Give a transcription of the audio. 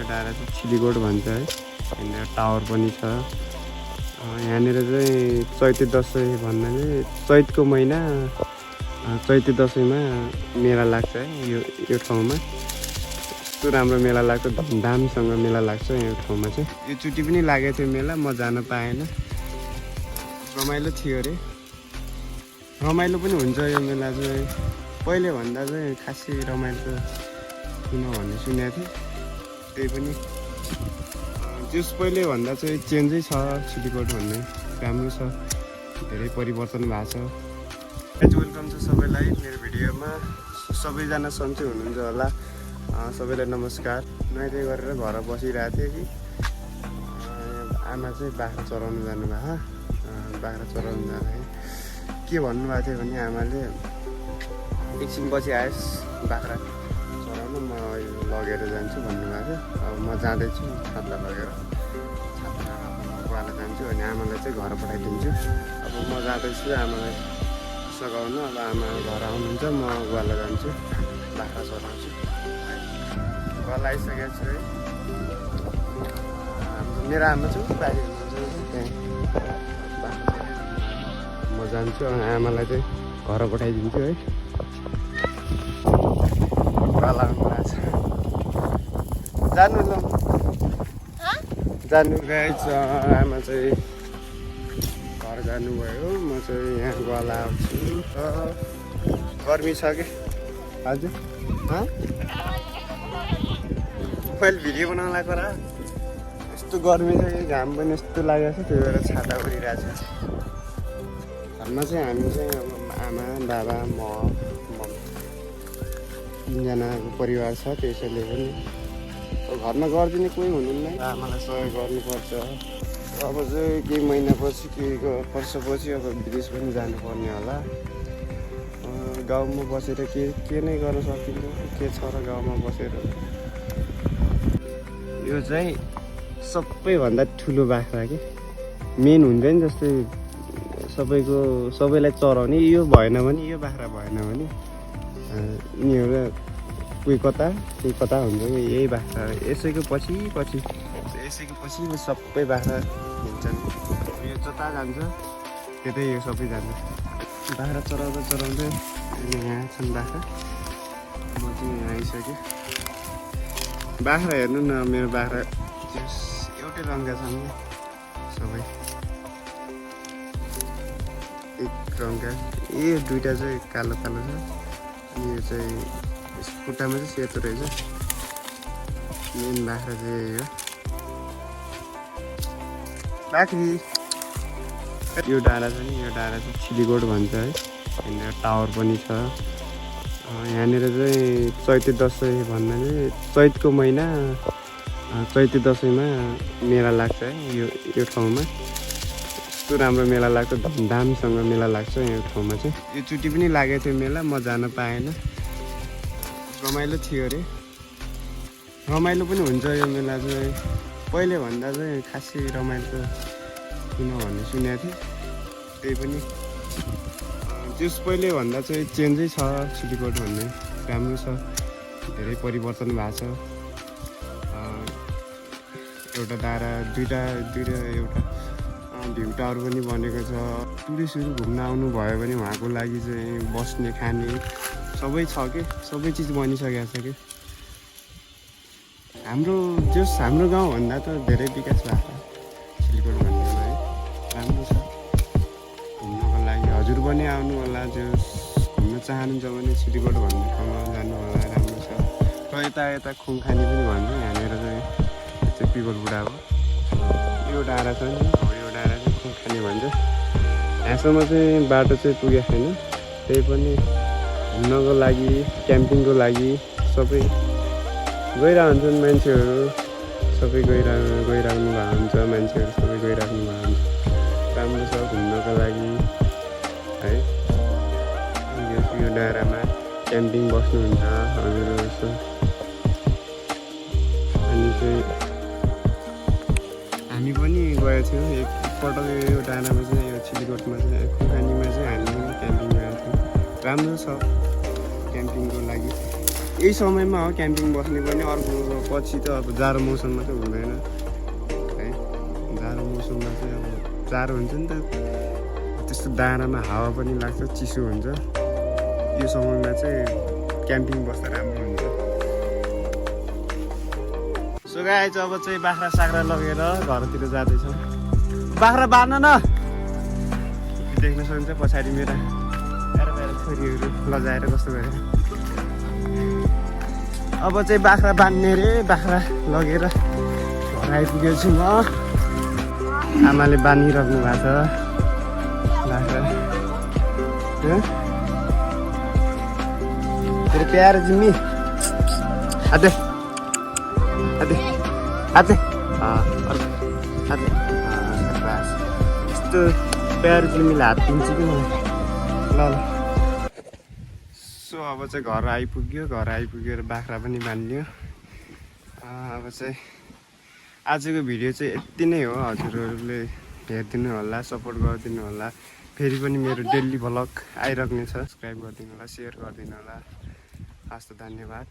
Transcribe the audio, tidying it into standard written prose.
डाँडा चाहिँ छिलीगोड भन्छ है। यहाँनिर टावर पनि छ। यहाँनिर चाहिँ चैते दसैँ भन्नाले चैतको महिना चैते दसैँमा मेला लाग्छ है। यो ठाउँमा यस्तो राम्रो मेला लाग्छ, धुमधामसँग मेला लाग्छ यो ठाउँमा चाहिँ। यो चुटि पनि लागेको थियो मेला, म जान पाएन। रमाइलो थियो अरे, रमाइलो पनि हुन्छ यो मेला चाहिँ। पहिले भन्दा चाहिँ खासै रमाइलो किन भन्ने सुनेको थिएँ, त्यही पनि त्यस पहिले भन्दा चाहिँ चेन्जै छ। छिलीगोड भन्ने राम्रो छ, धेरै परिवर्तन भएको छ। वेलकम छ सबैलाई मेरो भिडियोमा। सबैजना सन्चै हुनुहुन्छ होला। सबैलाई नमस्कार। नुहाइधुवाइ गरेर घर बसिरहेको थिएँ कि आमा चाहिँ बाख्रा चराउनु जानुभएको। बाख्रा चराउनु जाँदाखेरि के भन्नुभएको थियो भने आमाले एकछिनपछि आएस् बाख्रा चराउनु, म लगेर जान्छु भन्नुभएको थियो। अब म जाँदैछु छाता लगेर, छाता गुवाला जान्छु अनि आमालाई चाहिँ घर पठाइदिन्छु। अब म जाँदैछु आमालाई सघाउनु। अब आमा घर आउनुहुन्छ, म गुवाला जान्छु, बाख्रा चराउँछु। गुवाला आइसकेको छु है। मेरो आमा चाहिँ बारी हुनुहुन्छ त्यहाँ, म जान्छु अनि आमालाई चाहिँ घर पठाइदिन्छु है। गुवाला आउनुभएको छ, जानु ल जानु गाइस। आमा चाहिँ घर जानुभयो, म चाहिँ यहाँ गुवाला आउँछु। गर्मी छ कि हजुर? मैले भिडियो बनाउन लगाएको र यस्तो गर्मी छ कि घाम पनि यस्तो लागेको छ, त्यही भएर छाता उडिरहेको छ। घरमा चाहिँ हामी चाहिँ अब आमा बाबा म तिनजनाको परिवार छ। त्यसैले पनि घरमा गरिदिने कोही हुनुहुन्न, आमालाई सहयोग गर्नुपर्छ। अब चाहिँ केही महिनापछि केही वर्षपछि अब विदेश पनि जानुपर्ने होला। गाउँमा बसेर के नै गर्न सकिन्छ, के छ र गाउँमा बसेर। यो चाहिँ सबैभन्दा ठुलो बाख्रा कि मेन हुन्छ नि, जस्तै सबैलाई चराउने यो भएन भने, यो बाख्रा भएन भने यिनीहरू कोही कता कोही कता हुन्छ कि। यही बाख्रा यसैको पछि सबै बाख्रा हिँड्छन्। यो जता जान्छ त्यतै यो सबै जान्छ। बाख्रा चराउँदै यहाँ छन् बाख्रा। म चाहिँ यहाँ आइसकेँ। बाख्रा हेर्नु न, मेरो बाख्रा एउटै रङका छन् सबै, एक रङका। यो दुइटा चाहिँ कालो कालो छ, अनि यो चाहिँ खुट्टामा चाहिँ सेतो रहेछ। मेन बाख्रा चाहिँ यही हो बाख्री। यो डाँडा छ नि, यो डाँडा चाहिँ छिलीगोड भन्छ है। यहाँनिर टावर पनि छ। यहाँनिर चाहिँ चैते दसैँ भन्नाले चैतको महिना चैते दसैँमा मेला लाग्छ है। यो ठाउँमा यस्तो राम्रो मेला लाग्छ, धुमधामसँग मेला लाग्छ यो ठाउँमा चाहिँ। यो चुटि पनि लागेको थियो मेला, म जान पाएन। रमाइलो थियो अरे, रमाइलो पनि हुन्छ यो मेला चाहिँ। पहिले भन्दा चाहिँ खासै रमाइलो किन भन्ने सुनेको थिएँ, त्यही पनि त्यस पहिले भन्दा चाहिँ चेन्जै छ। छिलीगोड भन्ने राम्रो छ, धेरै परिवर्तन भएको छ। एउटा डाँडा दुईवटा एउटा भ्यू टावर पनि बनेको छ। टुरिस्टहरू घुम्न आउनु भयो भने उहाँको लागि चाहिँ बस्ने खाने सबै छ कि, सबै चिज बनिसकेको छ कि। हाम्रो गाउँभन्दा त धेरै विकास भएको छ छिलीगोड भन्नेमा है। राम्रो छ घुम्नको लागि। हजुर पनि आउनु होला, जो घुम्न चाहनुहुन्छ भने छिलीगोड भन्ने ठाउँमा जानु होला, राम्रो छ। र यता खुङखानी पनि भन्छ यहाँनिर चाहिँ पिपलबुढा हो। यो डाँडा छ नि, यो डाँडा चाहिँ खुङखानी भन्छ। यहाँसम्म चाहिँ बाटो चाहिँ पुगेको छैन, त्यही पनि घुम्नको लागि क्याम्पिङको लागि सबै गइरहेको हुन्छन् मान्छेहरू। सबै गइराख्नु भएको हुन्छ, मान्छेहरू सबै गइराख्नु भएको हुन्छ। राम्रो छ घुम्नको लागि है। यो डाँडामा क्याम्पिङ बस्नुहुन्छ हजुरहरू जस्तो। अनि चाहिँ हामी पनि गएको थियौँ एकपल्ट यो डाँडामा चाहिँ, यो छिलीगोडमा चाहिँ खुङखानीमा चाहिँ हामी पनि क्याम्पिङ गएको थियौँ। राम्रो छ क्याम्पिङको लागि। यही समयमा हो क्याम्पिङ बस्ने पनि, अर्को पछि त अब जाडो मौसममा चाहिँ हुँदैन है। जाडो मौसममा चाहिँ अब जाडो हुन्छ नि त, त्यस्तो डाँडामा हावा पनि लाग्छ, चिसो हुन्छ। यो समयमा चाहिँ क्याम्पिङ बस्दा राम्रो हुन्छ। सो गाइस अब चाहिँ बाख्रा साख्रा लगेर घरतिर जाँदैछौँ। बाख्रा बाँध्न न, देख्न सक्नुहुन्छ पछाडि मेरा छोरीहरू लजाएर कस्तो गरेर। अब चाहिँ बाख्रा बाँध्ने रे, बाख्रा लगेर घर आइपुगेको छु म। आमाले बाँधिराख्नु भएको छ बाख्रा। तेरो प्यारो जिम्मी हाते हाते हाते हाते बस यस्तो प्यारो जिम्मीले हात दिन्छ कि मलाई। ल ल सो अब चाहिँ घर आइपुग्यो, घर आइपुगेर बाख्रा पनि बाँधियो। अब चाहिँ आजको भिडियो चाहिँ यति नै हो। हजुरहरूले हेरिदिनु होला, सपोर्ट गरिदिनु होला। फेरि पनि मेरो डेली भ्लग आइराख्ने छ। सब्सक्राइब गरिदिनु होला, सेयर गरिदिनु होला। हस् त, धन्यवाद।